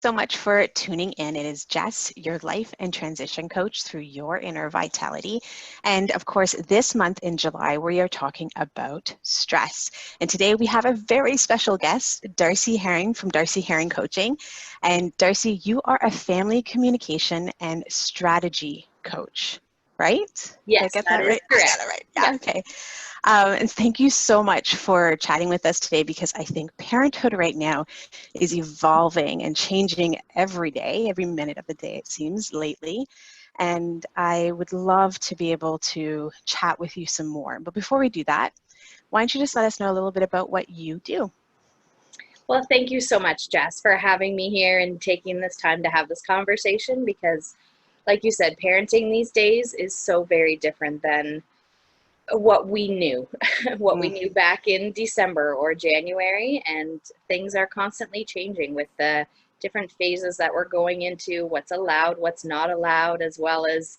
So much for tuning in. It is Jess, your life and transition coach through your inner vitality. And of course, this month in July, we are talking about stress. And today we have a very special guest, Darcy Herring from Darcy Herring Coaching. And Darcy, you are a family communication and strategy coach, right? Did I Yes, get that that is right? I got correct. it right. Yeah. Yeah, okay. And thank you so much for chatting with us today, because I think parenthood right now is evolving and changing every day, every minute of the day, it seems, lately. And I would love to be able to chat with you some more. But before we do that, why don't you just let us know a little bit about what you do? Well, thank you so much, Jess, for having me here and taking this time to have this conversation because, like you said, parenting these days is so very different than what we knew, what we Mm, knew back in December or January. And things are constantly changing with the different phases that we're going into, what's allowed, what's not allowed, as well as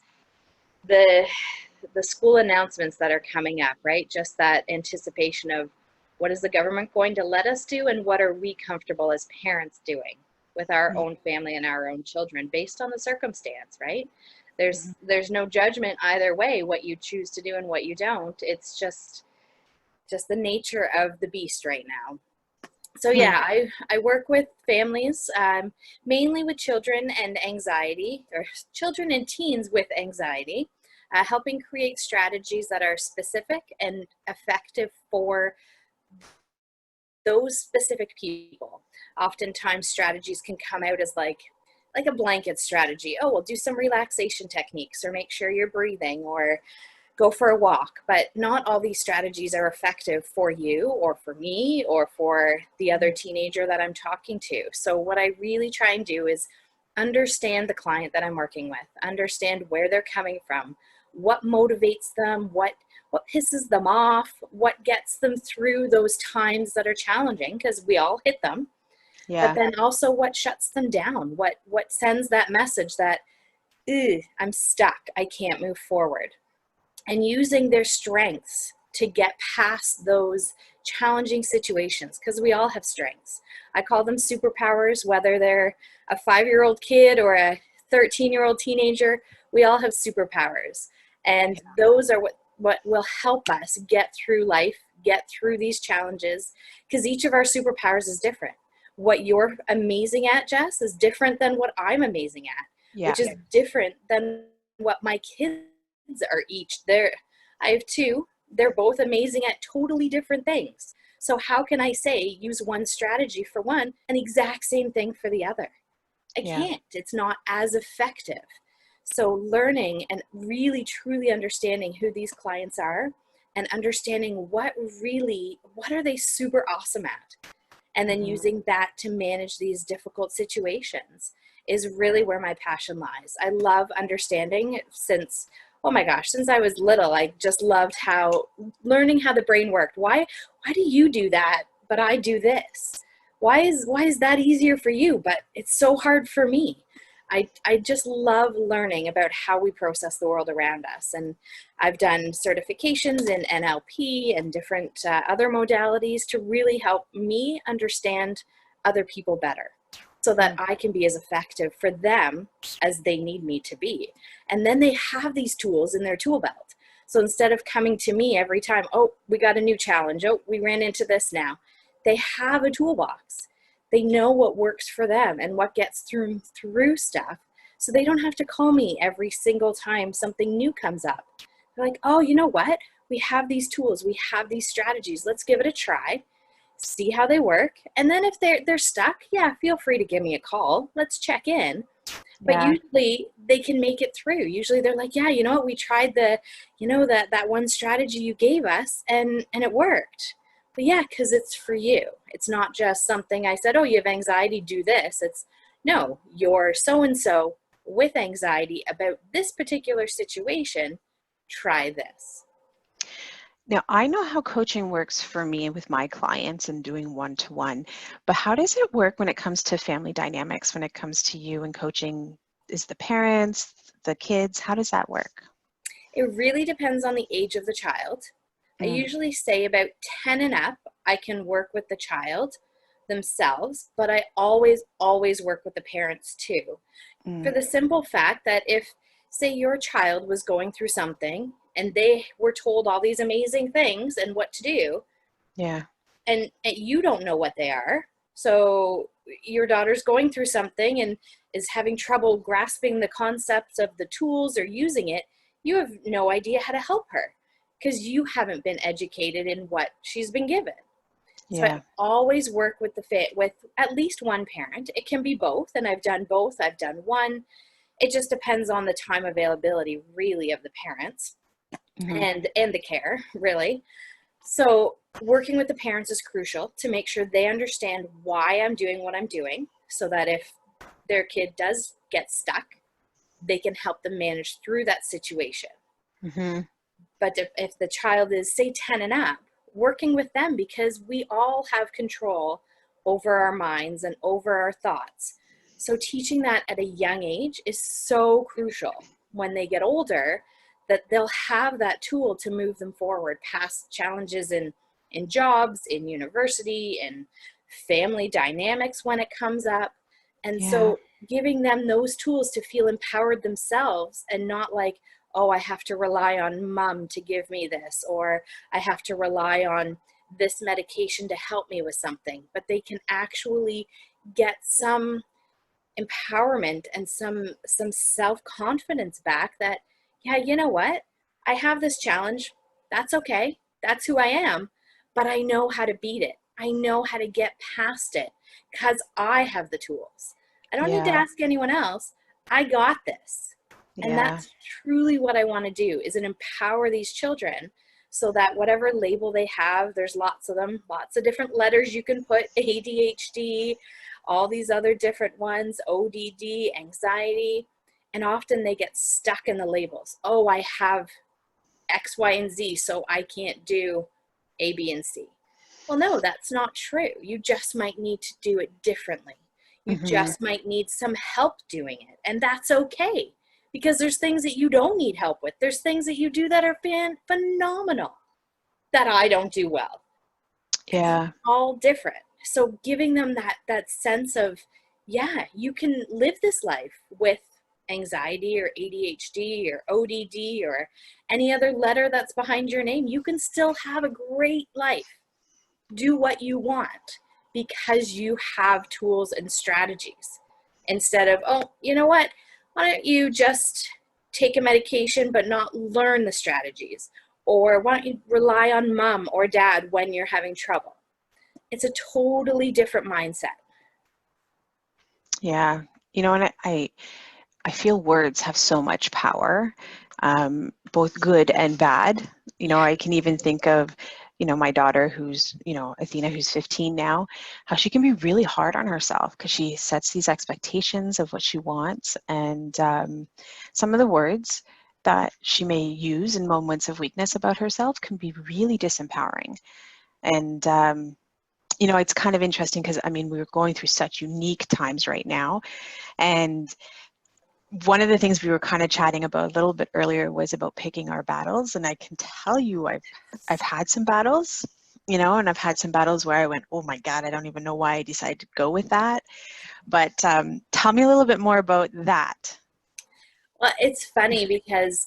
the the school announcements that are coming up, right? Just that anticipation of what is the government going to let us do and what are we comfortable as parents doing with our mm, own family and our own children based on the circumstance, right? mhm, There's no judgment either way what you choose to do and what you don't. It's just the nature of the beast right now. So mm. yeah, I work with families, mainly with children and anxiety, or children and teens with anxiety, helping create strategies that are specific and effective for those specific people. Oftentimes strategies can come out as like a blanket strategy. Oh, we'll do some relaxation techniques or make sure you're breathing or go for a walk. But not all these strategies are effective for you or for me or for the other teenager that I'm talking to. So what I really try and do is understand the client that I'm working with, understand where they're coming from, what motivates them, what pisses them off, what gets them through those times that are challenging, because we all hit them, but Yeah. then also what shuts them down, what sends that message that I'm stuck, I can't move forward, and using their strengths to get past those challenging situations, because we all have strengths. I call them superpowers, whether they're a 5-year-old kid or a 13-year-old teenager, we all have superpowers. And those are what will help us get through life, get through these challenges, because each of our superpowers is different. What you're amazing at, Jess, is different than what I'm amazing at, Yeah. which is different than what my kids are each. I have two. They're both amazing at totally different things. So how can I say use one strategy for one and the exact same thing for the other? I Yeah. can't. It's not as effective. So learning and really truly understanding who these clients are and understanding what are they super awesome at, and then Mhm. using that to manage these difficult situations is really where my passion lies. I love understanding oh my gosh, since I was little, I just loved learning how the brain worked. Why do you do that, but I do this? Why is that easier for you, but it's so hard for me? I just love learning about how we process the world around us. And I've done certifications in NLP and different other modalities to really help me understand other people better so that Mm. I can be as effective for them as they need me to be. And then they have these tools in their tool belt. So instead of coming to me every time, oh, we got a new challenge, oh, we ran into this now, they have a toolbox. They know what works for them and what gets through stuff. So they don't have to call me every single time something new comes up. They're like, oh, you know what? We have these tools, we have these strategies. Let's give it a try, see how they work. And then if they're stuck, yeah, feel free to give me a call. Let's check in. But Yeah. usually they can make it through. Usually they're like, yeah, you know what, we tried that one strategy you gave us and it worked. But yeah, because it's for you. It's not just something I said, oh, you have anxiety, do this. It's no, you're so and so with anxiety about this particular situation, try this. Now, I know how coaching works for me with my clients and doing one-to-one, but how does it work when it comes to family dynamics, when it comes to you and coaching? Is the parents, the kids, how does that work? It really depends on the age of the child. I Mm, usually say about 10 and up, I can work with the child. themselves, but I always work with the parents too. For the simple fact that if, say, your child was going through something and they were told all these amazing things and what to do, Yeah. and you don't know what they are. So your daughter's going through something and is having trouble grasping the concepts of the tools or using it. You have no idea how to help her because you haven't been educated in what she's been given. So I Yeah. always work with with at least one parent. It can be both, and I've done both. I've done one. It just depends on the time availability, really, of the parents Mm-hmm. and the care, really. So working with the parents is crucial to make sure they understand why I'm doing what I'm doing, so that if their kid does get stuck, they can help them manage through that situation. Mm-hmm. But if the child is, say, 10 and up, working with them, because we all have control over our minds and over our thoughts. So teaching that at a young age is so crucial when they get older, that they'll have that tool to move them forward past challenges in jobs, in university, in family dynamics when it comes up. And Yeah. so giving them those tools to feel empowered themselves and not like, oh, I have to rely on mom to give me this, or I have to rely on this medication to help me with something. But they can actually get some empowerment and some self-confidence back that, yeah, you know what? I have this challenge. That's okay. That's who I am. But I know how to beat it. I know how to get past it because I have the tools. I don't need to Yeah. ask anyone else. I got this. And Yeah. that's truly what I want to do, is empower these children so that whatever label they have, there's lots of them, lots of different letters you can put: ADHD, all these other different ones, ODD, anxiety, and often they get stuck in the labels. Oh, I have X, Y, and Z, so I can't do A, B, and C. Well, no, that's not true. You just might need to do it differently. You Mm-hmm. just might need some help doing it, and that's okay, because there's things that you don't need help with. There's things that you do that are phenomenal that I don't do well. Yeah. All different. So giving them that sense of, yeah, you can live this life with anxiety or ADHD or ODD or any other letter that's behind your name. You can still have a great life. Do what you want because you have tools and strategies, instead of, oh, you know what? Why don't you just take a medication but not learn the strategies? Or why don't you rely on mom or dad when you're having trouble? It's a totally different mindset. Yeah. And I feel words have so much power, both good and bad. I can even think of, my daughter who's, Athena, who's 15 now, how she can be really hard on herself because she sets these expectations of what she wants. And some of the words that she may use in moments of weakness about herself can be really disempowering. And, it's kind of interesting because, we're going through such unique times right now. And one of the things we were kind of chatting about a little bit earlier was about picking our battles. And I can tell you I've had some battles, and I've had some battles where I went, oh my God, I don't even know why I decided to go with that. But tell me a little bit more about that. Well, it's funny because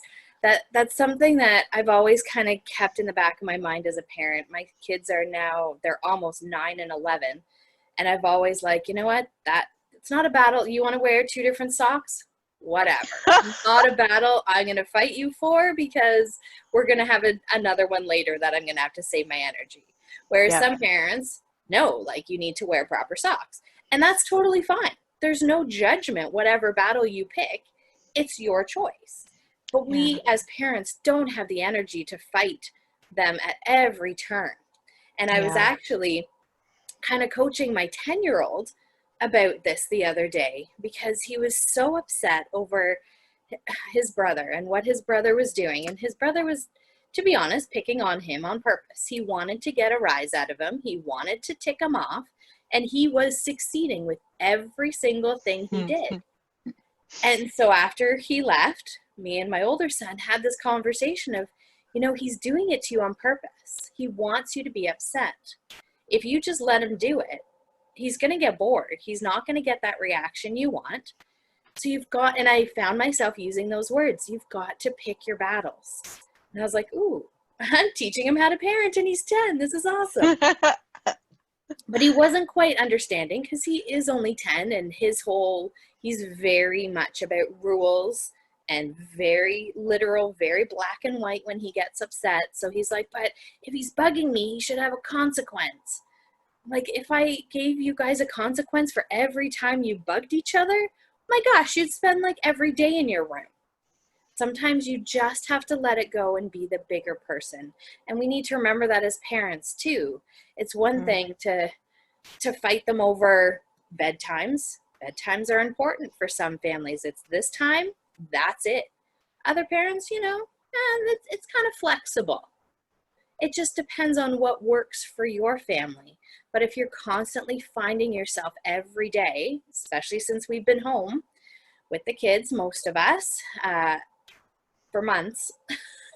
that's something that I've always kind of kept in the back of my mind as a parent. My kids are now, they're almost 9 and 11. And I've always like, you know what, that it's not a battle. You want to wear 2 different socks? Whatever. Not a battle I'm going to fight you for, because we're going to have another one later that I'm going to have to save my energy. Whereas Yep. some parents, no, like, you need to wear proper socks. And that's totally fine. There's no judgment, whatever battle you pick, it's your choice. But Yeah. we as parents don't have the energy to fight them at every turn. And I was Yeah. actually kind of coaching my 10-year-old about this the other day, because he was so upset over his brother and what his brother was doing. And his brother was, to be honest, picking on him on purpose. He wanted to get a rise out of him. He wanted to tick him off. And he was succeeding with every single thing he did. And so after he left, me and my older son had this conversation of, he's doing it to you on purpose. He wants you to be upset. If you just let him do it, he's going to get bored. He's not going to get that reaction you want. So you've got, and I found myself using those words, you've got to pick your battles. And I was like, ooh, I'm teaching him how to parent and he's 10. This is awesome. But he wasn't quite understanding because he is only 10, and he's very much about rules and very literal, very black and white when he gets upset. So he's like, but if he's bugging me, he should have a consequence. Like, if I gave you guys a consequence for every time you bugged each other, my gosh, you'd spend like every day in your room. Sometimes you just have to let it go and be the bigger person. And we need to remember that as parents too. It's one thing to fight them over bedtimes. Bedtimes are important for some families. It's this time, that's it. Other parents, it's kind of flexible. It just depends on what works for your family. But if you're constantly finding yourself every day, especially since we've been home with the kids, most of us, for months,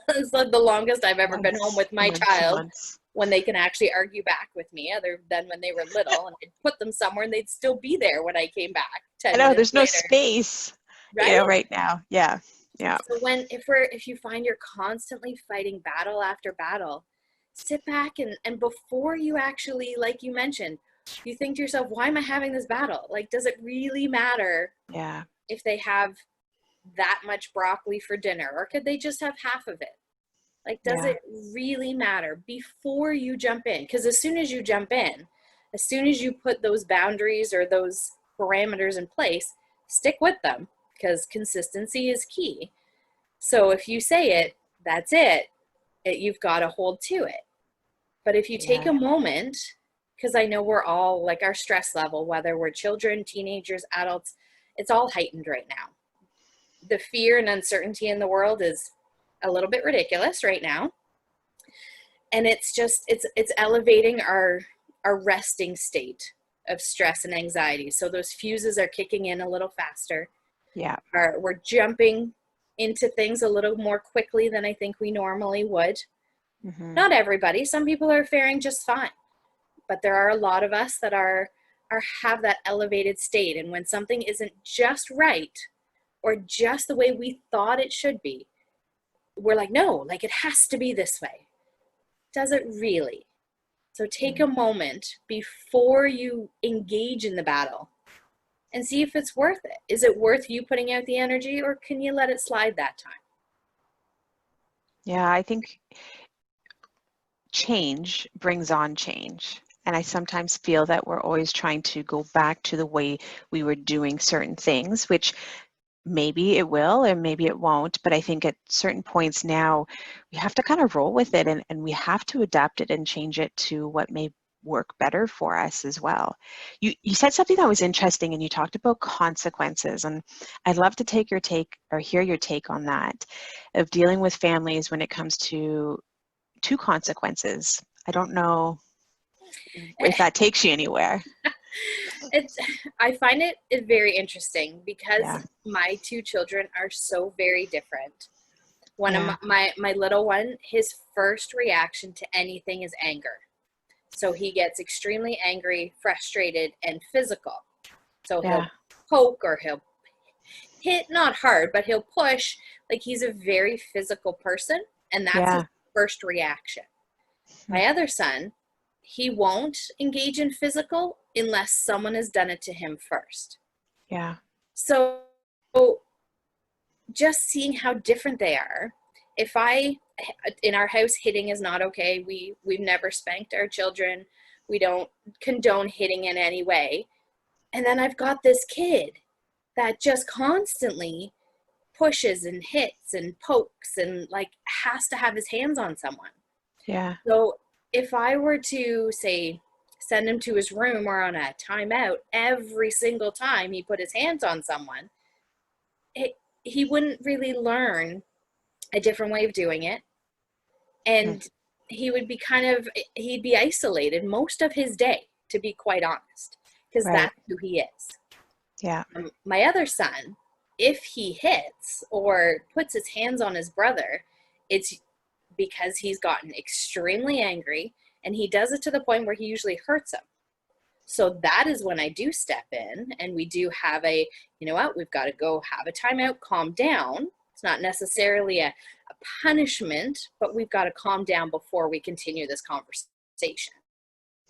it's like the longest I've ever been home with my child, when they can actually argue back with me, other than when they were little, and I'd put them somewhere and they'd still be there when I came back 10 minutes there's no later. space, right? Right now. Yeah. So if you find you're constantly fighting battle after battle, sit back and before you actually, like you mentioned, you think to yourself, why am I having this battle? Like, does it really matter if they have that much broccoli for dinner, or could they just have half of it? Like, does it really matter before you jump in? Because as soon as you jump in, as soon as you put those boundaries or those parameters in place, stick with them, because consistency is key. So if you say it, that's it, you've got to hold to it. But if you take a moment, because I know we're all, like, our stress level, whether we're children, teenagers, adults, it's all heightened right now. The fear and uncertainty in the world is a little bit ridiculous right now. And it's just, it's elevating our resting state of stress and anxiety. So those fuses are kicking in a little faster. Yeah. We're jumping into things a little more quickly than I think we normally would. Mm-hmm. Not everybody. Some people are faring just fine. But there are a lot of us that have that elevated state. And when something isn't just right, or just the way we thought it should be, we're like, no, like, it has to be this way. Does it really? So take a moment before you engage in the battle and see if it's worth it. Is it worth you putting out the energy, or can you let it slide that time? Yeah, I think change brings on change. And I sometimes feel that we're always trying to go back to the way we were doing certain things, which maybe it will and maybe it won't. But I think at certain points now, we have to kind of roll with it, and we have to adapt it and change it to what may work better for us as well. You said something that was interesting, and you talked about consequences. And I'd love to hear your take on that, of dealing with families when it comes to consequences. I don't know if that takes you anywhere. I find it very interesting because my two children are so very different. One of my little one, his first reaction to anything is anger. So he gets extremely angry, frustrated, and physical. So he'll poke, or he'll hit, not hard, but he'll push. Like, he's a very physical person, and that's his first reaction. My other son, he won't engage in physical unless someone has done it to him first. Yeah. So just seeing how different they are. In our house, hitting is not okay. We've never spanked our children. We don't condone hitting in any way. And then I've got this kid that just constantly pushes and hits and pokes and, like, has to have his hands on someone. Yeah. So if I were to, say, send him to his room or on a timeout every single time he put his hands on someone, he wouldn't really learn a different way of doing it. And he would be he'd be isolated most of his day, to be quite honest, because that's who he is. Yeah. My other son, if he hits or puts his hands on his brother, it's because he's gotten extremely angry, and he does it to the point where he usually hurts him. So that is when I do step in, and we do have a, you know what, we've got to go have a timeout, calm down. It's not necessarily a punishment, but we've got to calm down before we continue this conversation.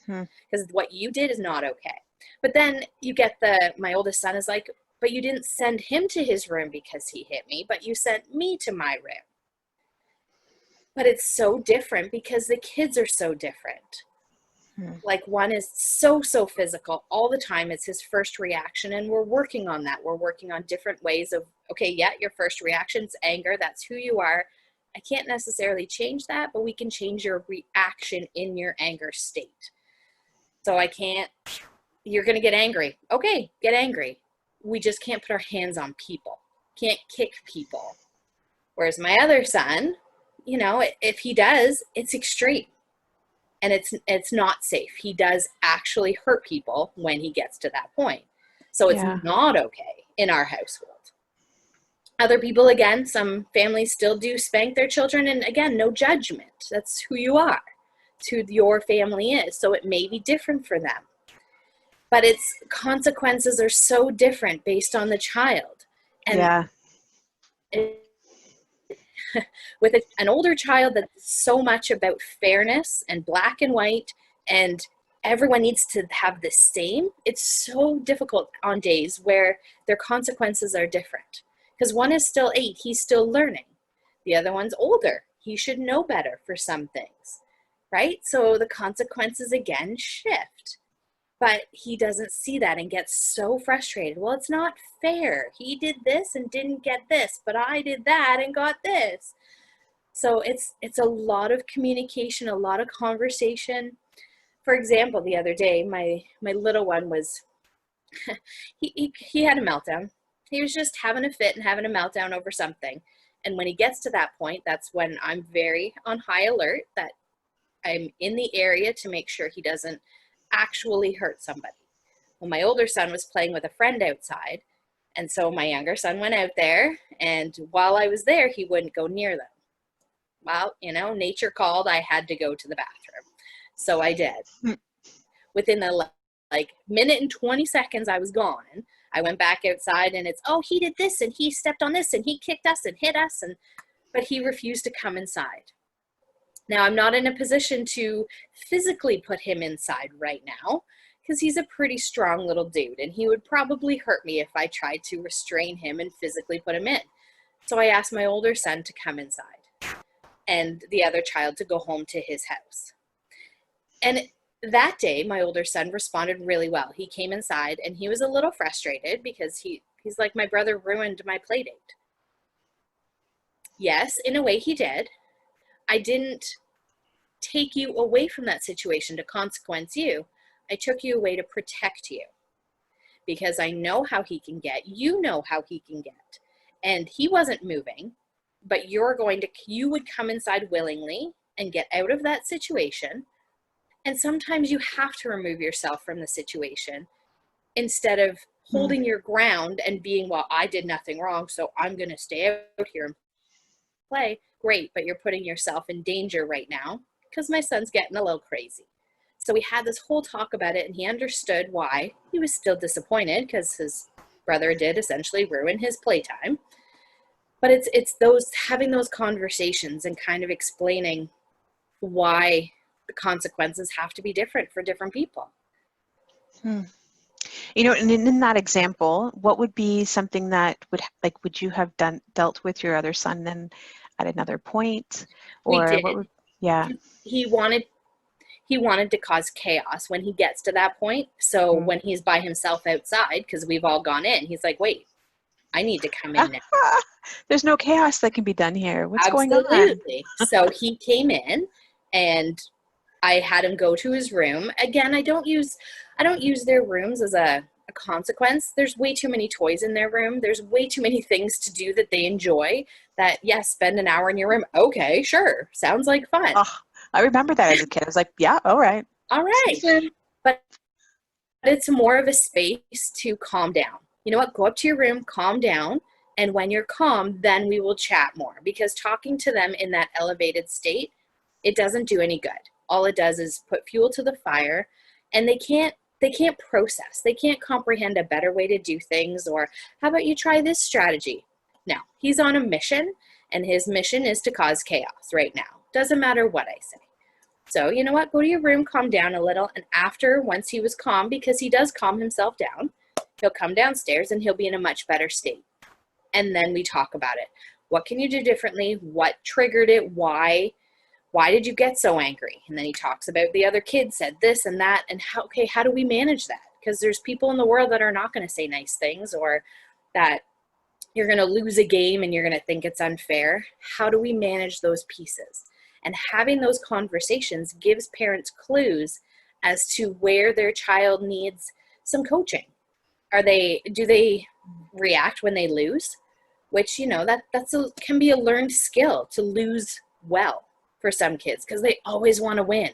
Because what you did is not okay. But then you get my oldest son is like, but you didn't send him to his room because he hit me, but you sent me to my room. But it's so different because the kids are so different. Like one is so physical all the time. It's his first reaction, and we're working on that. We're working on different ways of, okay, yeah, your first reaction is anger. That's who you are. I can't necessarily change that, but we can change your reaction in your anger state. So you're going to get angry. Okay, get angry. We just can't put our hands on people. Can't kick people. Whereas my other son, if he does, it's extreme. And it's not safe. He does actually hurt people when he gets to that point. So it's not okay in our household. Other people, again, some families still do spank their children. And again, no judgment. That's who you are. It's who your family is. So it may be different for them. But its consequences are so different based on the child. And with an older child that's so much about fairness and black and white, and everyone needs to have the same, it's so difficult on days where their consequences are different. Because one is still 8, he's still learning. The other one's older. He should know better for some things, right? So the consequences again shift. But he doesn't see that and gets so frustrated. Well, it's not fair. He did this and didn't get this, but I did that and got this. So it's a lot of communication, a lot of conversation. For example, the other day, my little one was, he had a meltdown. He was just having a fit and having a meltdown over something. And when he gets to that point, that's when I'm very on high alert, that I'm in the area to make sure he doesn't actually hurt somebody. Well, my older son was playing with a friend outside, and so my younger son went out there, and while I was there, he wouldn't go near them. Well, nature called. I had to go to the bathroom, so I did. Within the minute and 20 seconds I was gone, I went back outside, and it's, oh, he did this and he stepped on this and he kicked us and hit us, but he refused to come inside. Now, I'm not in a position to physically put him inside right now because he's a pretty strong little dude, and he would probably hurt me if I tried to restrain him and physically put him in. So I asked my older son to come inside and the other child to go home to his house. And that day, my older son responded really well. He came inside, and he was a little frustrated because he's like, my brother ruined my play date. Yes, in a way he did. I didn't take you away from that situation to consequence you. I took you away to protect you because I know how he can get. You know how he can get. And he wasn't moving, but you would come inside willingly and get out of that situation. And sometimes you have to remove yourself from the situation instead of holding your ground and being, well, I did nothing wrong, so I'm going to stay out here and play. Great, but you're putting yourself in danger right now because my son's getting a little crazy. So we had this whole talk about it, and he understood why he was still disappointed because his brother did essentially ruin his playtime. But it's having those conversations and kind of explaining why the consequences have to be different for different people. And in that example, what would be something that would you have dealt with your other son then at another point? Or we did. what would, yeah. He wanted to cause chaos when he gets to that point. So when he's by himself outside, because we've all gone in, he's like, wait, I need to come in now. There's no chaos that can be done here. What's Absolutely. going on? So he came in, and I had him go to his room. Again, I don't use their rooms as a consequence. There's way too many toys in their room. There's way too many things to do that they enjoy. That, yes, spend an hour in your room. Okay, sure. Sounds like fun. Oh, I remember that as a kid. I was like, yeah, all right. All right. But it's more of a space to calm down. You know what? Go up to your room, calm down. And when you're calm, then we will chat more. Because talking to them in that elevated state, it doesn't do any good. All it does is put fuel to the fire. And they can't they can't process. They can't comprehend a better way to do things, or how about you try this strategy? No, he's on a mission, and his mission is to cause chaos right now. Doesn't matter what I say. So you know what? Go to your room, calm down a little, and after, once he was calm, because he does calm himself down, he'll come downstairs and he'll be in a much better state. And then we talk about it. What can you do differently? What triggered it? Why did you get so angry? And then he talks about the other kid said this and that, and how do we manage that? Because there's people in the world that are not going to say nice things, or that you're going to lose a game and you're going to think it's unfair. How do we manage those pieces? And having those conversations gives parents clues as to where their child needs some coaching. Do they react when they lose? Which, can be a learned skill, to lose well for some kids, because they always want to win.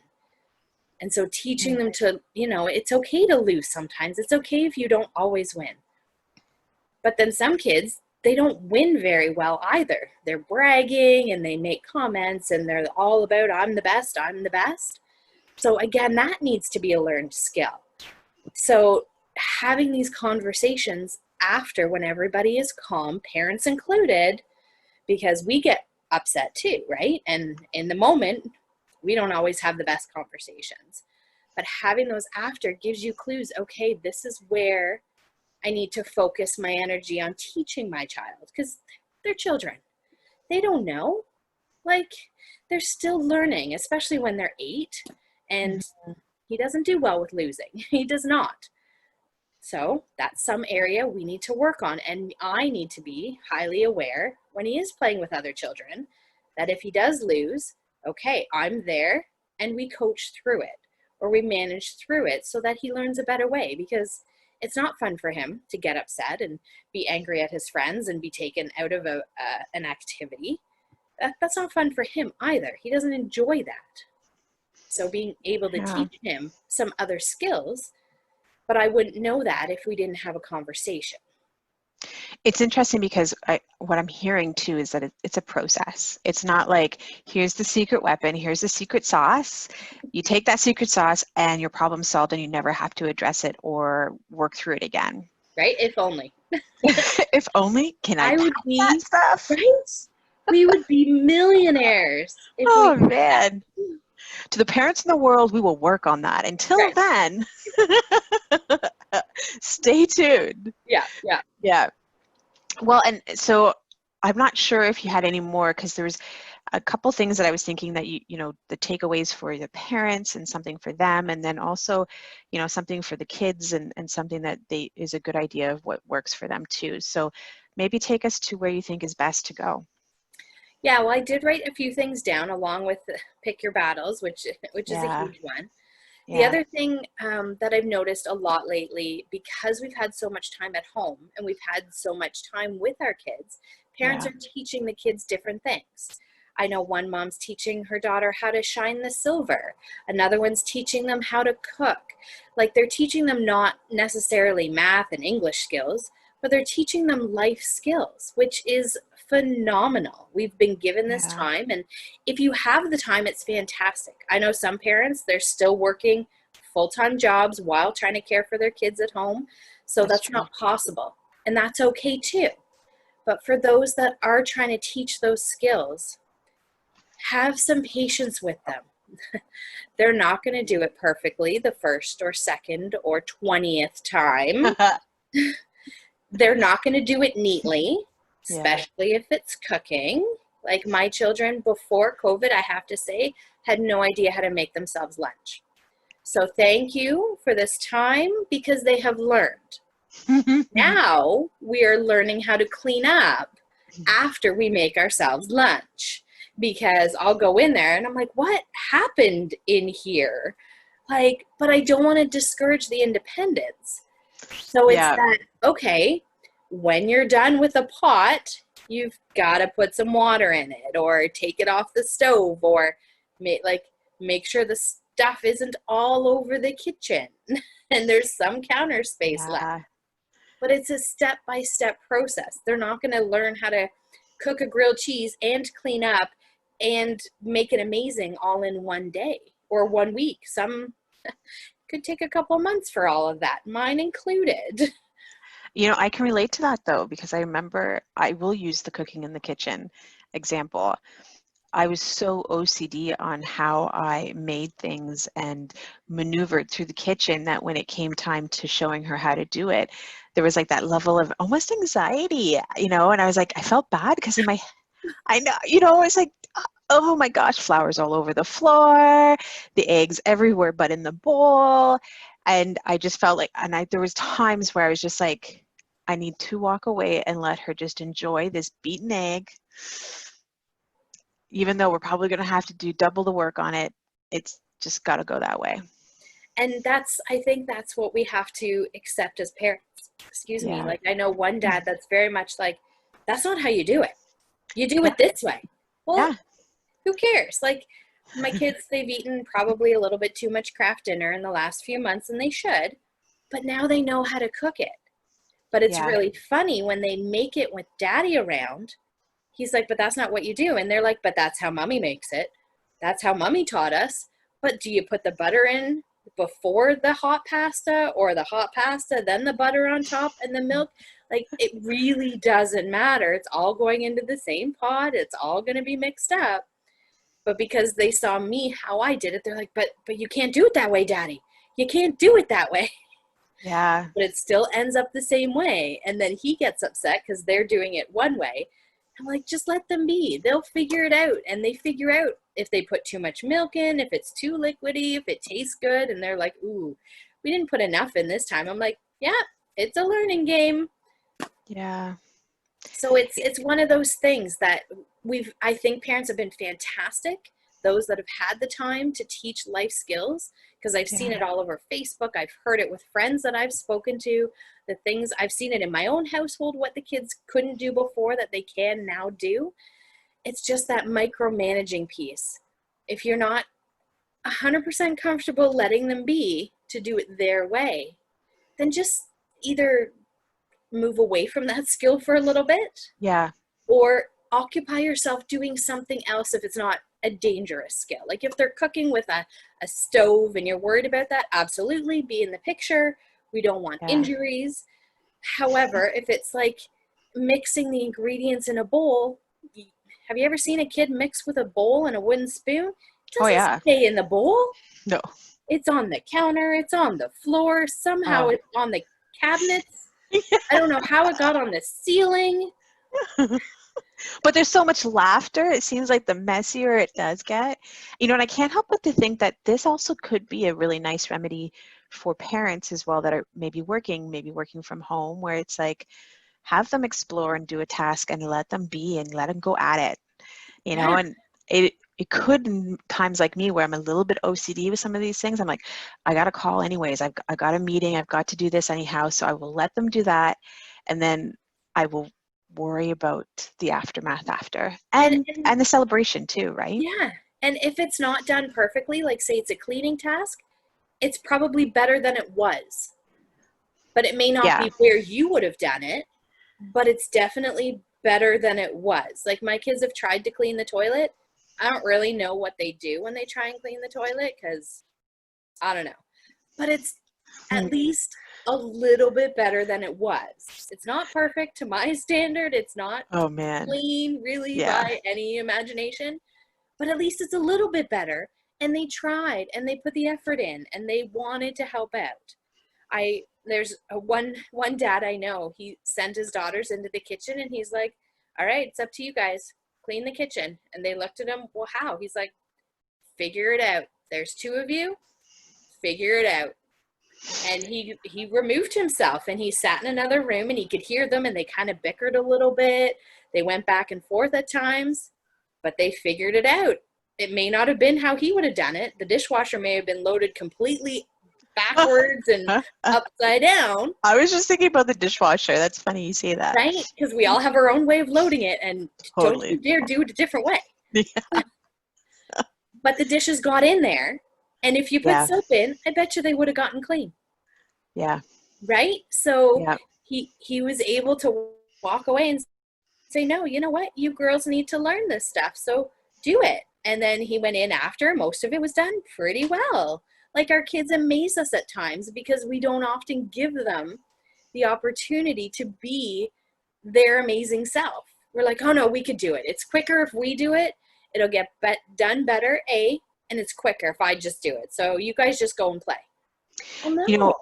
And so teaching them to, it's okay to lose sometimes. It's okay if you don't always win. But then some kids, they don't win very well either. They're bragging and they make comments and they're all about, I'm the best, I'm the best. So again, that needs to be a learned skill. So having these conversations after, when everybody is calm, parents included, because we get upset too, right? And in the moment, we don't always have the best conversations. But having those after gives you clues. Okay, this is where I need to focus my energy on teaching my child, because they're children. They don't know. They're still learning, especially when they're 8, and he doesn't do well with losing. He does not. So that's some area we need to work on. And I need to be highly aware when he is playing with other children that if he does lose, okay, I'm there and we coach through it, or we manage through it so that he learns a better way, because it's not fun for him to get upset and be angry at his friends and be taken out of an activity. That's not fun for him either. He doesn't enjoy that. So being able to teach him some other skills, but I wouldn't know that if we didn't have a conversation. It's interesting because what I'm hearing too is that it's a process. It's not like, here's the secret weapon, here's the secret sauce. You take that secret sauce and your problem solved, and you never have to address it or work through it again. Right? If only. If only. Can I would pass that stuff? Right? We would be millionaires. Oh, man. To the parents in the world, we will work on that. Until then, stay tuned. Yeah. Well, and so I'm not sure if you had any more, because there's a couple things that I was thinking that the takeaways for the parents and something for them, and then also, something for the kids and something that is a good idea of what works for them too. So maybe take us to where you think is best to go. Yeah, well, I did write a few things down along with pick your battles, which is a huge one. The other thing that I've noticed a lot lately, because we've had so much time at home and we've had so much time with our kids, parents are teaching the kids different things. I know one mom's teaching her daughter how to shine the silver. Another one's teaching them how to cook. They're teaching them not necessarily math and English skills, but they're teaching them life skills, which is phenomenal. We've been given this time, and if you have the time, it's fantastic. I know some parents, they're still working full-time jobs while trying to care for their kids at home, so that's not possible, and that's okay too. But for those that are trying to teach those skills, have some patience with them. They're not going to do it perfectly the first or second or 20th time. They're not going to do it neatly, especially if it's cooking. Like my children before COVID, I have to say, had no idea how to make themselves lunch. So thank you for this time, because they have learned. Now we are learning how to clean up after we make ourselves lunch, because I'll go in there and I'm like, what happened in here? But I don't want to discourage the independence. So it's that, okay, when you're done with a pot, you've got to put some water in it, or take it off the stove, or make sure the stuff isn't all over the kitchen and there's some counter space left. But it's a step-by-step process. They're not going to learn how to cook a grilled cheese and clean up and make it amazing all in one day or 1 week. Some could take a couple months for all of that, mine included. You know, I can relate to that though, because I remember I will use the cooking in the kitchen example. I was so OCD on how I made things and maneuvered through the kitchen that when it came time to showing her how to do it, there was like that level of almost anxiety, you know, and I was like, I felt bad because in my, I know, you know, it's like, oh my gosh, flowers all over the floor, the eggs everywhere but in the bowl. And I just felt like, there was times where I was just like, I need to walk away and let her just enjoy this beaten egg, even though we're probably going to have to do double the work on it. It's just got to go that way. And I think that's what we have to accept as parents. Excuse me. Yeah. Like, I know one dad that's very much like, that's not how you do it. You do it this way. Well, Yeah. who cares? Like, my kids, they've eaten probably a little bit too much Kraft dinner in the last few months, and they should, but now they know how to cook it. But it's Yeah. really funny when they make it with daddy around. He's like, but that's not what you do. And they're like, but that's how mommy makes it. That's how mommy taught us. But do you put the butter in before the hot pasta, or the hot pasta, then the butter on top and the milk? Like, it really doesn't matter. It's all going into the same pot. It's all going to be mixed up. But because they saw me, how I did it, they're like, but you can't do it that way, Daddy. You can't do it that way. Yeah. But it still ends up the same way. And then he gets upset because they're doing it one way. I'm like, just let them be. They'll figure it out. And they figure out if they put too much milk in, if it's too liquidy, if it tastes good. And they're like, ooh, we didn't put enough in this time. I'm like, yeah, it's a learning game. Yeah. So it's one of those things that I think parents have been fantastic, those that have had the time to teach life skills, because I've seen it all over Facebook. I've heard it with friends that I've spoken to, the things I've seen it in my own household, what the kids couldn't do before that they can now do. It's just that micromanaging piece. If you're not 100% comfortable letting them be to do it their way, then just either move away from that skill for a little bit, Yeah. or occupy yourself doing something else if it's not a dangerous skill. Like if they're cooking with a stove and you're worried about that, absolutely be in the picture. We don't want injuries. However, if it's like mixing the ingredients in a bowl, have you ever seen a kid mix with a bowl and a wooden spoon? It doesn't stay in the bowl. No. It's on the counter. It's on the floor. Somehow it's on the cabinets. I don't know how it got on the ceiling. But there's so much laughter. It seems like the messier it does get. You know, and I can't help but to think that this also could be a really nice remedy for parents as well that are maybe working from home, where it's like, have them explore and do a task and let them be and let them go at it. You know, and it could, in times like me where I'm a little bit OCD with some of these things, I'm like, I got to call anyways. I got a meeting. I've got to do this anyhow. So I will let them do that. And then I will worry about the aftermath after. And the celebration too, right? Yeah. And if it's not done perfectly, like say it's a cleaning task, it's probably better than it was. But it may not be where you would have done it, but it's definitely better than it was. Like my kids have tried to clean the toilet. I don't really know what they do when they try and clean the toilet because I don't know. But it's at least a little bit better than it was. It's not perfect to my standard. It's not clean really by any imagination. But at least it's a little bit better. And they tried and they put the effort in and they wanted to help out. There's one dad I know, he sent his daughters into the kitchen and he's like, all right, it's up to you guys. Clean the kitchen. And they looked at him, well, how? He's like, figure it out. There's two of you. Figure it out. And he removed himself and he sat in another room and he could hear them and they kind of bickered a little bit. They went back and forth at times, but they figured it out. It may not have been how he would have done it. The dishwasher may have been loaded completely backwards and upside down. I was just thinking about the dishwasher. That's funny you say that. Right? Because we all have our own way of loading it and don't you dare do it a different way. Yeah. But the dishes got in there. And if you put soap in, I bet you they would have gotten clean. Yeah. Right? So he was able to walk away and say, no, you know what? You girls need to learn this stuff. So do it. And then he went in after. Most of it was done pretty well. Like, our kids amaze us at times because we don't often give them the opportunity to be their amazing self. We're like, oh no, we could do it. It's quicker if we do it. It'll get done better, and it's quicker if I just do it. So you guys just go and play. Well, You no. know,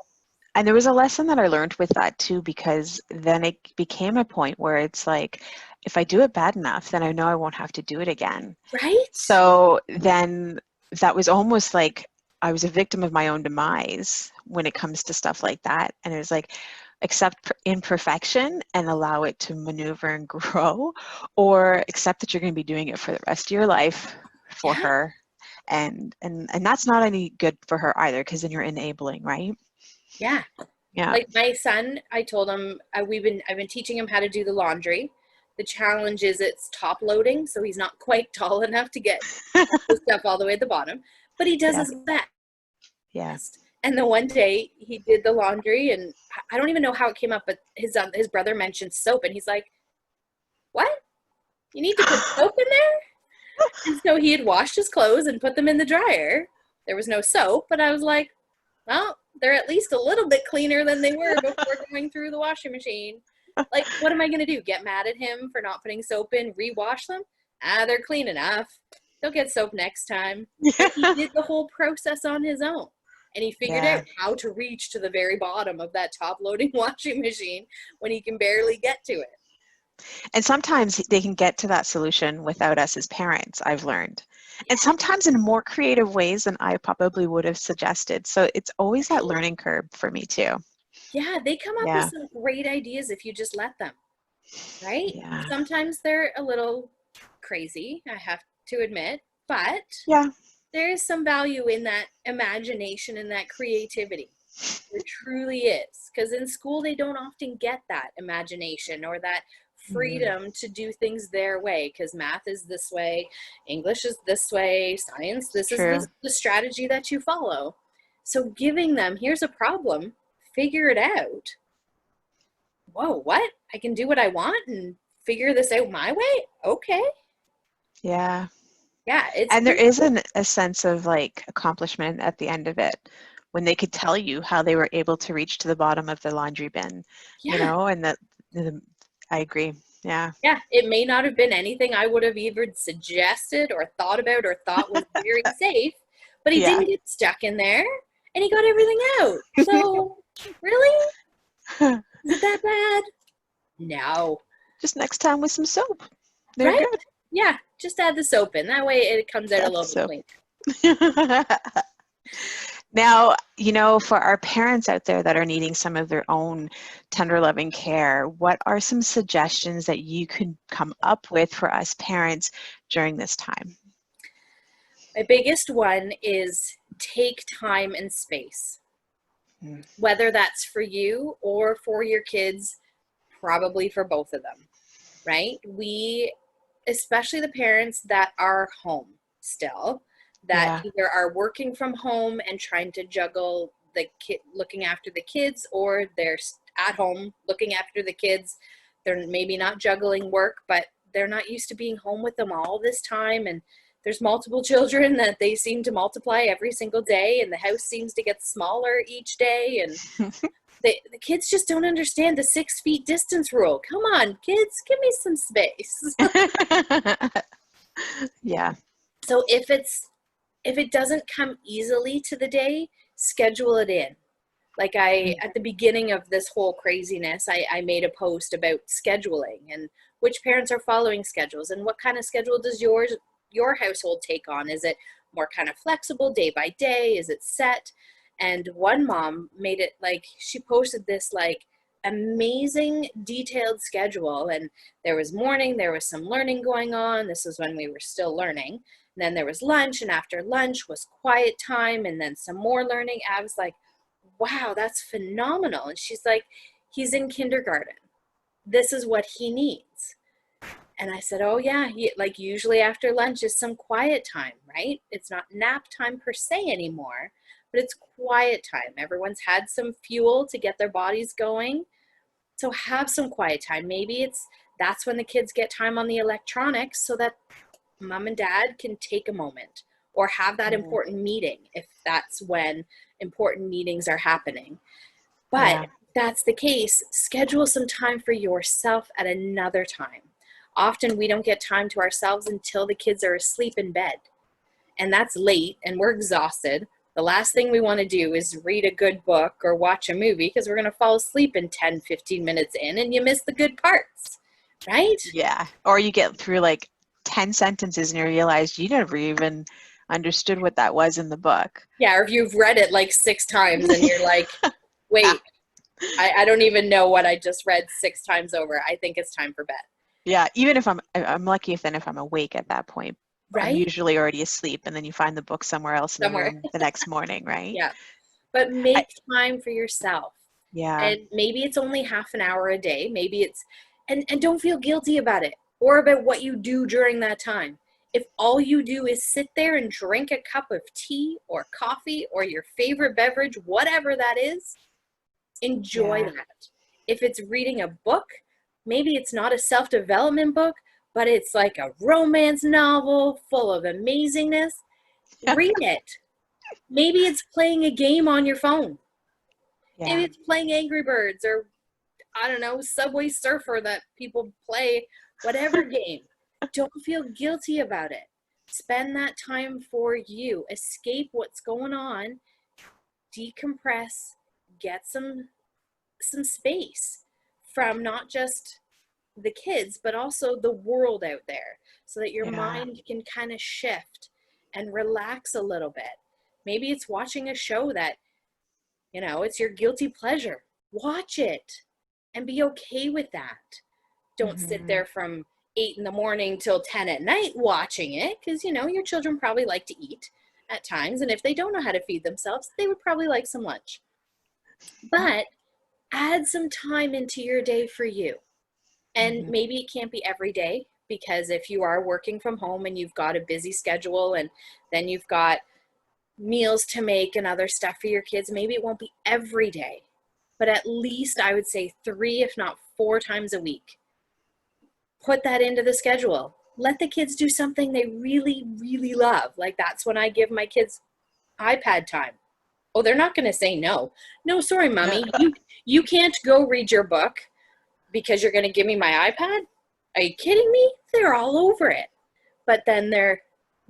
and there was a lesson that I learned with that too, because then it became a point where it's like, if I do it bad enough, then I know I won't have to do it again. Right? So then that was almost like I was a victim of my own demise when it comes to stuff like that. And it was like, accept imperfection and allow it to maneuver and grow, or accept that you're going to be doing it for the rest of your life for Yeah. her. And that's not any good for her either, because then you're enabling, right? Yeah. Yeah. Like, my son, I told him, I've been teaching him how to do the laundry. The challenge is it's top loading, so he's not quite tall enough to get the stuff all the way at the bottom, but he does Yeah. his best. Yeah. And the one day he did the laundry, and I don't even know how it came up, but his brother mentioned soap, and he's like, "What? You need to put soap in there?" And so he had washed his clothes and put them in the dryer. There was no soap, but I was like, well, they're at least a little bit cleaner than they were before going through the washing machine. Like, what am I going to do? Get mad at him for not putting soap in, rewash them? They're clean enough. They'll get soap next time. But he did the whole process on his own. And he figured Yeah. out how to reach to the very bottom of that top loading washing machine when he can barely get to it. And sometimes they can get to that solution without us as parents, I've learned. And Yeah. sometimes in more creative ways than I probably would have suggested. So it's always that learning curve for me too. Yeah, they come up with Yeah. some great ideas if you just let them, right? Yeah. Sometimes they're a little crazy, I have to admit, but Yeah. there is some value in that imagination and that creativity. There truly is. Because in school, they don't often get that imagination or that Mm, freedom to do things their way. Because math is this way, English is this way, science, it's this is true. the strategy that you follow. So giving them, here's a problem, figure it out. Whoa, what? I can do what I want and figure this out my way? Okay. Yeah. Yeah, it's And there pretty is cool. a sense of like accomplishment at the end of it when they could tell you how they were able to reach to the bottom of the laundry bin, Yeah. and that I agree. Yeah. Yeah, it may not have been anything I would have even suggested or thought about or thought was very safe, but he Yeah. didn't get stuck in there and he got everything out. So, really? Is it that bad? No. Just next time with some soap. They're Right? good. Yeah, just add the soap in. That way it comes out a That's little bit soap. cleaner. Now, for our parents out there that are needing some of their own tender loving care, what are some suggestions that you could come up with for us parents during this time? My biggest one is take time and space. Mm. Whether that's for you or for your kids, probably for both of them, right? Especially the parents that are home still, that Yeah, either are working from home and trying to juggle the kid looking after the kids, or they're at home looking after the kids. They're maybe not juggling work, but they're not used to being home with them all this time, and there's multiple children that they seem to multiply every single day, and the house seems to get smaller each day, and the kids just don't understand the 6 feet distance rule. Come on, kids, give me some space. yeah, So if it doesn't come easily to the day, schedule it in. Like, at the beginning of this whole craziness, I made a post about scheduling and which parents are following schedules and what kind of schedule does your household take on. Is it more kind of flexible day by day? Is it set? And one mom made it like, she posted this like amazing detailed schedule, and there was morning, there was some learning going on. This was when we were still learning. And then there was lunch, and after lunch was quiet time, and then some more learning. I was like, wow, that's phenomenal. And she's like, he's in kindergarten. This is what he needs. And I said, oh yeah, like usually after lunch is some quiet time, right? It's not nap time per se anymore, but it's quiet time. Everyone's had some fuel to get their bodies going. So have some quiet time. Maybe that's when the kids get time on the electronics so that mom and dad can take a moment, or have that important meeting if that's when important meetings are happening. But that's the case, schedule some time for yourself at another time. Often we don't get time to ourselves until the kids are asleep in bed. And that's late and we're exhausted. The last thing we want to do is read a good book or watch a movie because we're going to fall asleep in 10, 15 minutes in and you miss the good parts, right? Yeah. Or you get through like 10 sentences and you realize you never even understood what that was in the book. Yeah, or if you've read it like 6 times and you're like, wait, I don't even know what I just read 6 times over. I think it's time for bed. Yeah, even if I'm lucky if I'm awake at that point. Right? I'm usually already asleep, and then you find the book somewhere else in the room the next morning, right? Yeah. But make time for yourself. Yeah. And maybe it's only half an hour a day. Maybe it's, and don't feel guilty about it or about what you do during that time. If all you do is sit there and drink a cup of tea or coffee or your favorite beverage, whatever that is, enjoy that. If it's reading a book, maybe it's not a self-development book, but it's like a romance novel full of amazingness. Read it. Maybe it's playing a game on your phone. Maybe it's playing Angry Birds or, I don't know, Subway Surfer that people play, whatever game. Don't feel guilty about it. Spend that time for you. Escape what's going on. Decompress. Get some space from not just the kids, but also the world out there so that your mind can kind of shift and relax a little bit. Maybe it's watching a show that, you know, it's your guilty pleasure. Watch it and be okay with that. Don't sit there from 8 in the morning till 10 at night watching it because, you know, your children probably like to eat at times. And if they don't know how to feed themselves, they would probably like some lunch. But add some time into your day for you. And maybe it can't be every day because if you are working from home and you've got a busy schedule and then you've got meals to make and other stuff for your kids, maybe it won't be every day, but at least I would say 3, if not 4 times a week. Put that into the schedule. Let the kids do something they really, really love. Like that's when I give my kids iPad time. Oh, they're not going to say no. No, sorry, mommy. You can't go read your book because you're going to give me my iPad? Are you kidding me? They're all over it. But then their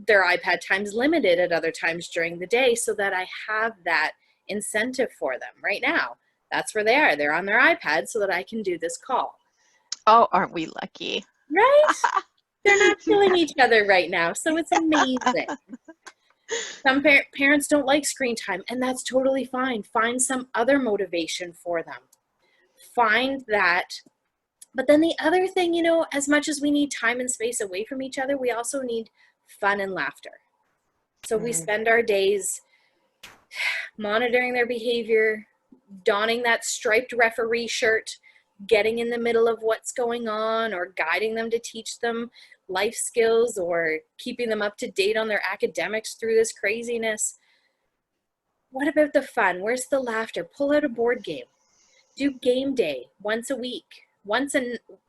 iPad time's limited at other times during the day so that I have that incentive for them right now. That's where they are. They're on their iPad so that I can do this call. Oh, aren't we lucky? Right? They're not killing each other right now, so it's amazing. Some parents don't like screen time, and that's totally fine. Find some other motivation for them. Find that. But then the other thing, you know, as much as we need time and space away from each other, we also need fun and laughter. So we spend our days monitoring their behavior, donning that striped referee shirt, getting in the middle of what's going on, or guiding them to teach them life skills, or keeping them up to date on their academics through this craziness. What about the fun? Where's the laughter? Pull out a board game. Do game day once a week.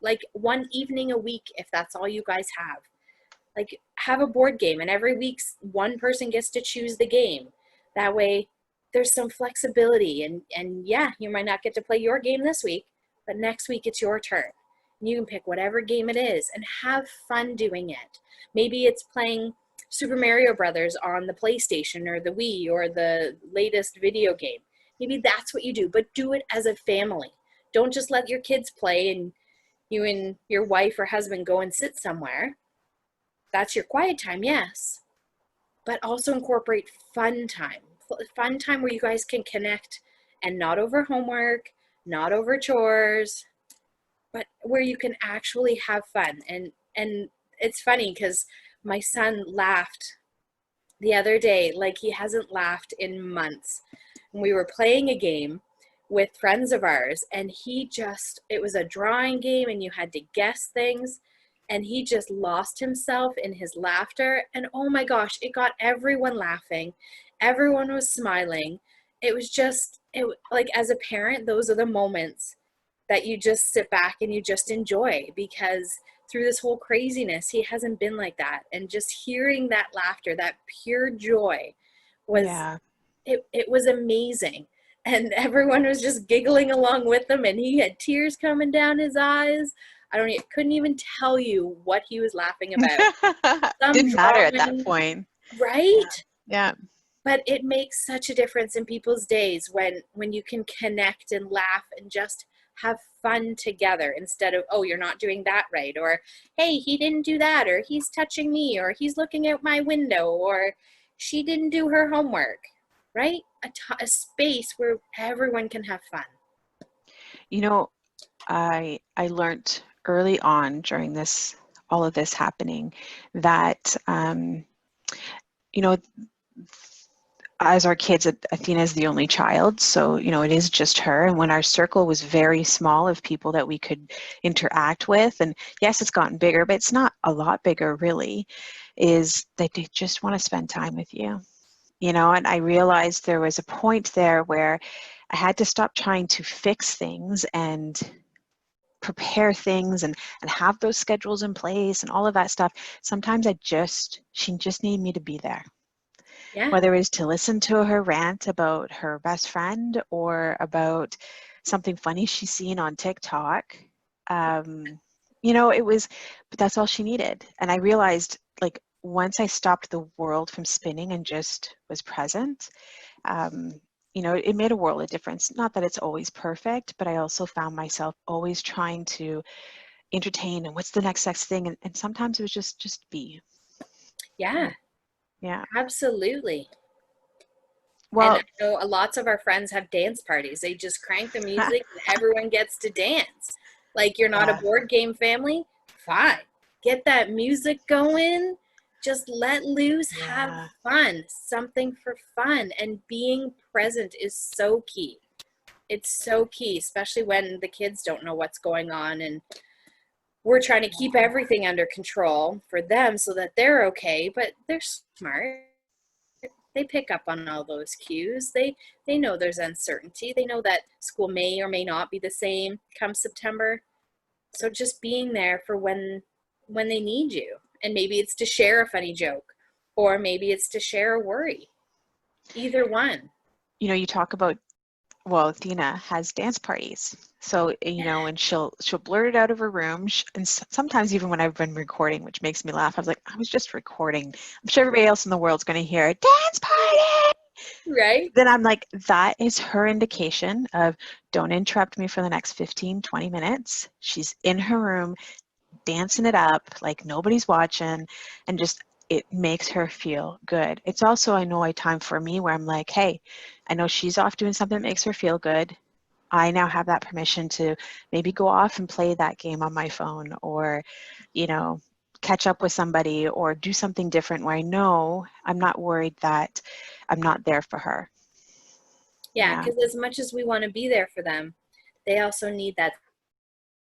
Like one evening a week, if that's all you guys have. Like have a board game, and every week one person gets to choose the game. That way there's some flexibility, and yeah, you might not get to play your game this week, but next week it's your turn. And you can pick whatever game it is and have fun doing it. Maybe it's playing Super Mario Brothers on the PlayStation or the Wii or the latest video game. Maybe that's what you do, but do it as a family. Don't just let your kids play and you and your wife or husband go and sit somewhere. That's your quiet time, yes. But also incorporate fun time. Fun time where you guys can connect, and not over homework, not over chores, but where you can actually have fun. And it's funny because my son laughed the other day like he hasn't laughed in months. We were playing a game with friends of ours, and it was a drawing game and you had to guess things, and he just lost himself in his laughter. And oh my gosh, it got everyone laughing. Everyone was smiling. It was like, as a parent, those are the moments that you just sit back and you just enjoy, because through this whole craziness, he hasn't been like that. And just hearing that laughter, that pure joy was, Yeah. it was amazing. And everyone was just giggling along with him, and he had tears coming down his eyes. Couldn't even tell you what he was laughing about. Some Didn't matter at that drawing, point. right? Yeah. But it makes such a difference in people's days when you can connect and laugh and just have fun together, instead of, oh, you're not doing that right, or hey, he didn't do that, or he's touching me, or he's looking out my window, or she didn't do her homework, right? A space where everyone can have fun. You know, I learned early on during all of this happening that you know, as our kids, Athena's the only child, so it is just her. And when our circle was very small of people that we could interact with, and yes, it's gotten bigger, but it's not a lot bigger really, is that they just want to spend time with you. And I realized there was a point there where I had to stop trying to fix things and prepare things and have those schedules in place and all of that stuff. Sometimes she just needed me to be there. Yeah. Whether it was to listen to her rant about her best friend or about something funny she's seen on TikTok. But that's all she needed. And I realized, like, once I stopped the world from spinning and just was present, it made a world of difference. Not that it's always perfect, but I also found myself always trying to entertain and what's the next thing. And sometimes it was just be. Yeah. Yeah. Absolutely. Well, and I know lots of our friends have dance parties. They just crank the music and everyone gets to dance. Like, you're not a board game family? Fine. Get that music going. Just let loose, have fun. Something for fun. And being present is so key. It's so key, especially when the kids don't know what's going on, and we're trying to keep everything under control for them so that they're okay, but they're smart. They pick up on all those cues. They know there's uncertainty. They know that school may or may not be the same come September. So just being there for when they need you. And maybe it's to share a funny joke, or maybe it's to share a worry. Either one. You talk about, well, Athena has dance parties. So, and she'll blurt it out of her room. And sometimes even when I've been recording, which makes me laugh, I was like, I was just recording. I'm sure everybody else in the world's going to hear a dance party. Right. Then I'm like, that is her indication of, don't interrupt me for the next 15, 20 minutes. She's in her room dancing it up like nobody's watching, and just, it makes her feel good. It's also, I know, a time for me where I'm like, hey, I know she's off doing something that makes her feel good. I now have that permission to maybe go off and play that game on my phone, or, catch up with somebody, or do something different where I know I'm not worried that I'm not there for her. Yeah, because as much as we want to be there for them, they also need that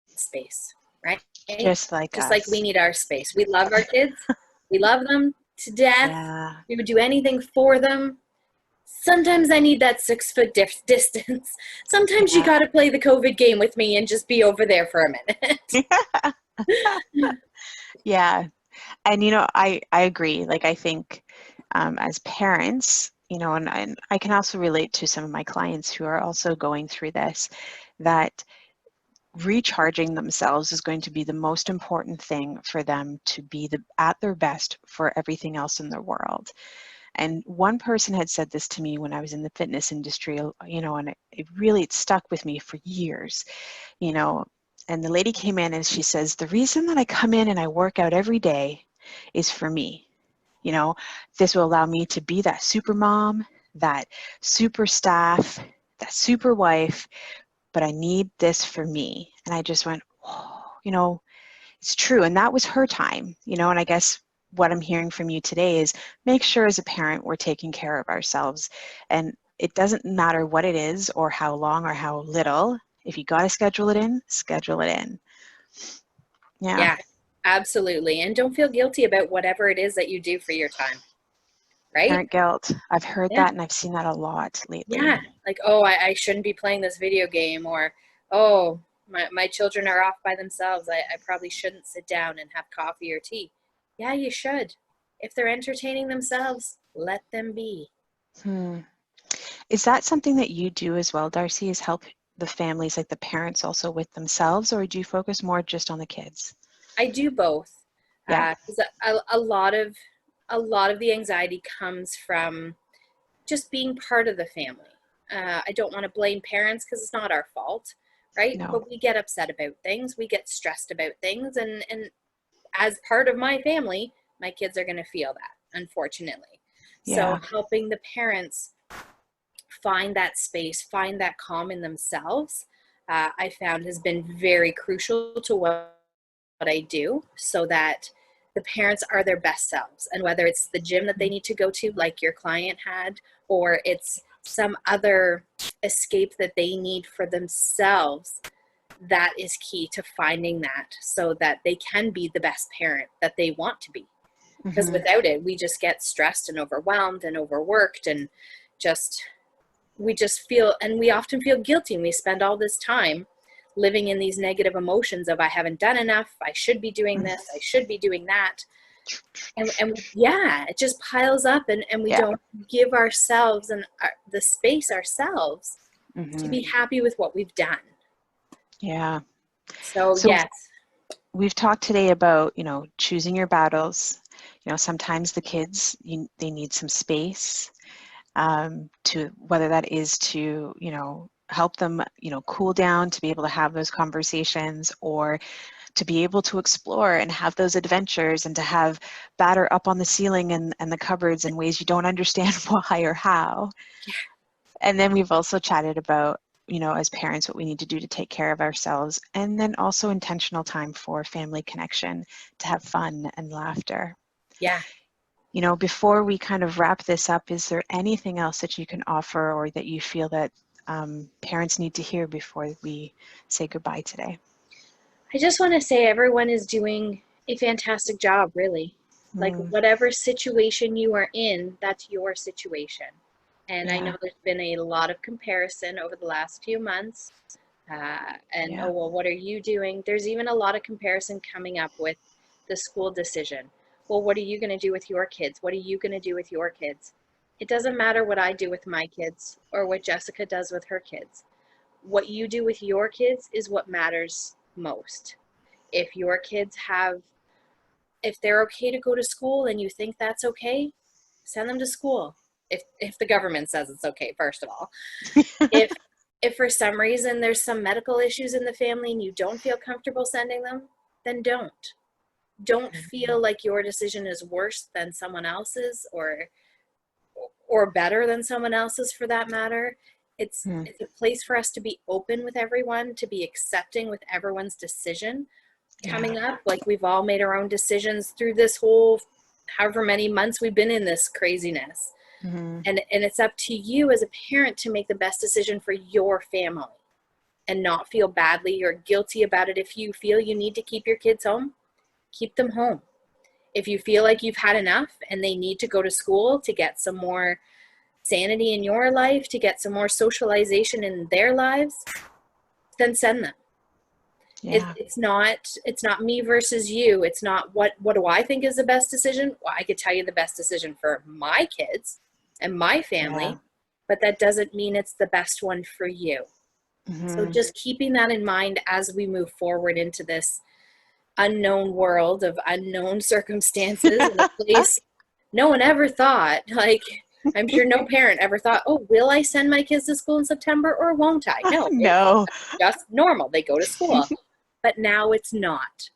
space, right? Just like we need our space. We love our kids. We love them to death. Yeah. We would do anything for them. Sometimes I need that 6-foot distance. Sometimes you got to play the COVID game with me and just be over there for a minute. Yeah. And, I agree. Like, I think as parents, and I can also relate to some of my clients who are also going through this, that recharging themselves is going to be the most important thing for them to be at their best for everything else in their world. And one person had said this to me when I was in the fitness industry, and it really stuck with me for years, and the lady came in and she says, the reason that I come in and I work out every day is for me. This will allow me to be that super mom, that super staff, that super wife, but I need this for me. And I just went, oh, it's true. And that was her time, and I guess what I'm hearing from you today is, make sure as a parent we're taking care of ourselves. And it doesn't matter what it is or how long or how little. If you got to schedule it in, schedule it in. Yeah, absolutely. And don't feel guilty about whatever it is that you do for your time. Right? Parent guilt. I've heard that, and I've seen that a lot lately. Yeah. Like, oh, I shouldn't be playing this video game, or, oh, My children are off by themselves. I probably shouldn't sit down and have coffee or tea. Yeah, you should. If they're entertaining themselves, let them be. Hmm. Is that something that you do as well, Darcy, is help the families, like the parents, also with themselves, or do you focus more just on the kids? I do both. Yeah. 'Cause a lot of the anxiety comes from just being part of the family. I don't want to blame parents because it's not our fault, right? No. But we get upset about things, we get stressed about things, and as part of my family, my kids are going to feel that, unfortunately. So Yeah. helping the parents find that space, find that calm in themselves, I found has been very crucial to what I do, so that the parents are their best selves. And whether it's the gym that they need to go to, like your client had, or it's some other escape that they need for themselves, that is key to finding that, so that they can be the best parent that they want to be. Because Hmm. without it, we just get stressed and overwhelmed and overworked, and just we just feel, and we often feel guilty, and we spend all this time living in these negative emotions of, I haven't done enough, I should be doing this, I should be doing that. And yeah, it just piles up, and we Yeah. don't give ourselves and the space ourselves to Hmm. be happy with what we've done. Yeah. So So yes. we've talked today about, choosing your battles. Sometimes the kids, they need some space, to whether that is to, help them, cool down, to be able to have those conversations, or to be able to explore and have those adventures, and to have batter up on the ceiling and the cupboards in ways you don't understand why or how. And then we've also chatted about, as parents, what we need to do to take care of ourselves, and then also intentional time for family connection, to have fun and laughter. Yeah. Before we kind of wrap this up, is there anything else that you can offer, or that you feel that parents need to hear before we say goodbye today? I just want to say everyone is doing a fantastic job, really. Like, Mm, whatever situation you are in, that's your situation. And I know yeah, there's been a lot of comparison over the last few months. And, yeah, oh, well, what are you doing? There's even a lot of comparison coming up with the school decision. Well, what are you going to do with your kids? What are you going to do with your kids? It doesn't matter what I do with my kids or what Jessica does with her kids. What you do with your kids is what matters most. If your kids have, if they're okay to go to school and you think that's okay, send them to school. If the government says it's okay, first of all. If if for some reason there's some medical issues in the family and you don't feel comfortable sending them, then don't feel like your decision is worse than someone else's, or better than someone else's, for that matter. It's mm, it's a place for us to be open with everyone, to be accepting with everyone's decision yeah, coming up. Like, we've all made our own decisions through this whole however many months we've been in this craziness. mm-hmm, And it's up to you as a parent to make the best decision for your family, and not feel badly or guilty about it. If you feel you need to keep your kids home, keep them home. If you feel like you've had enough and they need to go to school to get some more sanity in your life, to get some more socialization in their lives, then send them. yeah, It's not me versus you. It's not what do I think is the best decision. Well, I could tell you the best decision for my kids and my yeah, family, but that doesn't mean it's the best one for you. So mm-hmm, just keeping that in mind as we move forward into this unknown world of unknown circumstances, in a place no one ever thought, like, I'm sure no parent ever thought, oh, will I send my kids to school in September or won't I? No, it's no, just normal. They go to school. But now it's not.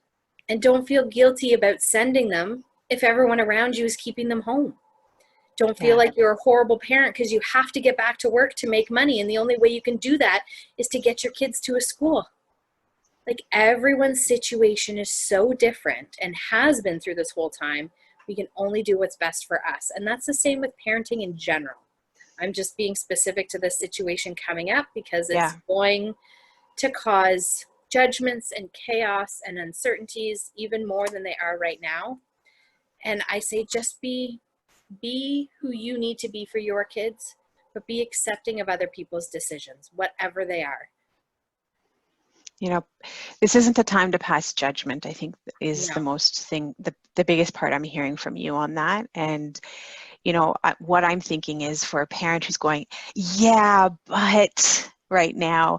And don't feel guilty about sending them if everyone around you is keeping them home. Don't feel yeah, like you're a horrible parent because you have to get back to work to make money. And the only way you can do that is to get your kids to a school. Like, everyone's situation is so different and has been through this whole time. We can only do what's best for us. And that's the same with parenting in general. I'm just being specific to this situation coming up because it's yeah, going to cause judgments and chaos and uncertainties even more than they are right now. And I say, just be who you need to be for your kids, but be accepting of other people's decisions, whatever they are. You know, this isn't a time to pass judgment, I think is the No. most thing, the biggest part I'm hearing from you on that. And, what I'm thinking is for a parent who's going, yeah, but right now,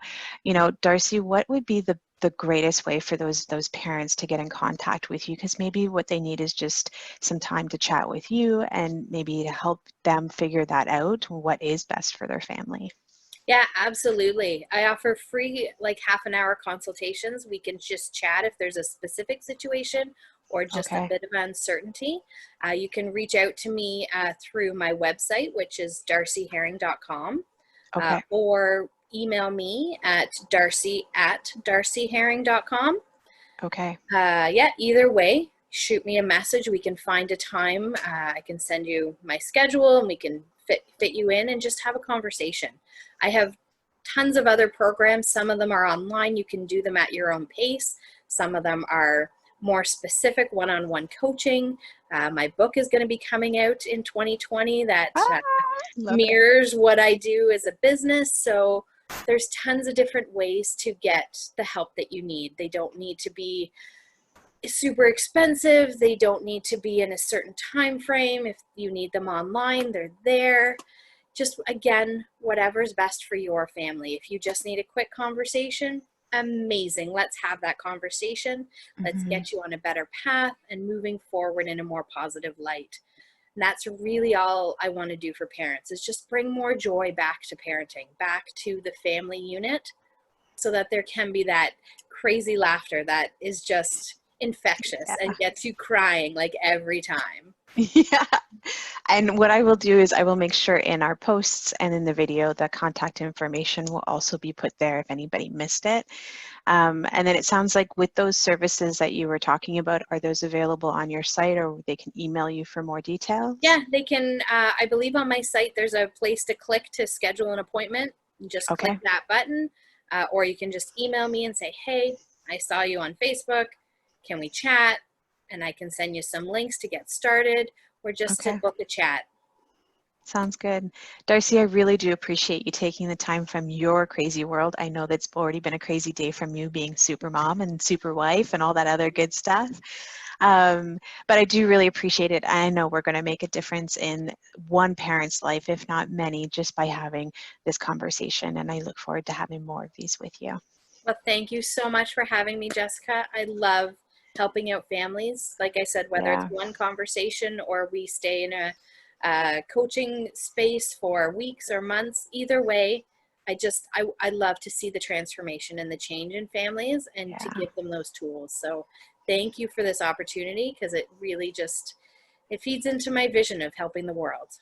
Darcy, what would be the greatest way for those parents to get in contact with you? Because maybe what they need is just some time to chat with you and maybe to help them figure that out, what is best for their family. Yeah, absolutely. I offer free, like, half an hour consultations. We can just chat if there's a specific situation or just a Okay. bit of uncertainty. You can reach out to me through my website, which is darcyherring.com, Okay. or email me at darcyherring.com. Okay. Yeah, either way, shoot me a message. We can find a time. I can send you my schedule and we can fit you in and just have a conversation. I have tons of other programs. Some of them are online. You can do them at your own pace. Some of them are more specific one-on-one coaching. My book is going to be coming out in 2020 that Ah, love it. mirrors what I do as a business. So there's tons of different ways to get the help that you need. They don't need to be super expensive. They don't need to be in a certain time frame. If you need them online, they're there. Just, again, whatever's best for your family. If you just need a quick conversation, amazing. Let's have that conversation. Let's Mm-hmm. get you on a better path and moving forward in a more positive light. And that's really all I want to do for parents, is just bring more joy back to parenting, back to the family unit, so that there can be that crazy laughter that is just infectious and gets you crying like every time. Yeah. And what I will do is I will make sure in our posts and in the video, the contact information will also be put there if anybody missed it. And then it sounds like with those services that you were talking about, are those available on your site or they can email you for more details? Yeah, they can, I believe on my site, there's a place to click to schedule an appointment. You just click Okay. that button, or you can just email me and say, hey, I saw you on Facebook. Can we chat? And I can send you some links to get started or just to Okay. book a chat. Sounds good. Darcy, I really do appreciate you taking the time from your crazy world. I know that's already been a crazy day from you being super mom and super wife and all that other good stuff. But I do really appreciate it. I know we're going to make a difference in one parent's life, if not many, just by having this conversation. And I look forward to having more of these with you. Well, thank you so much for having me, Jessica. I love helping out families. Like I said, whether it's Yeah. one conversation or we stay in a coaching space for weeks or months, either way, I love to see the transformation and the change in families and to Yeah. give them those tools. So thank you for this opportunity, because it really just, it feeds into my vision of helping the world.